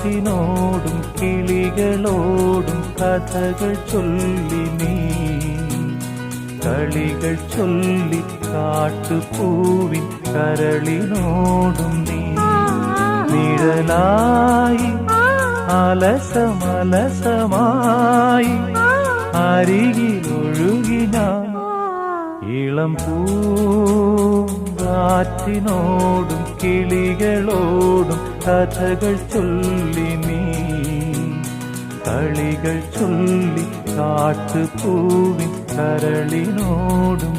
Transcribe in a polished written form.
കാറ്റിനോടും കിളികളോടും കഥകൾ ചൊല്ലി നീ കളികൾ ചൊല്ലി കാട്ടുപൂവിൻ കരളിനോടും നീ നിഴലായി അലസമലസമായി അരികിലൊഴുകിന ഇളം പൂങ്കാറ്റിനോടും കിളികളോടും കഥകൾ ചൊല്ലി നീ കളികൾ ചൊല്ലി കാട്ടുപൂവിൻ കരളിനോടും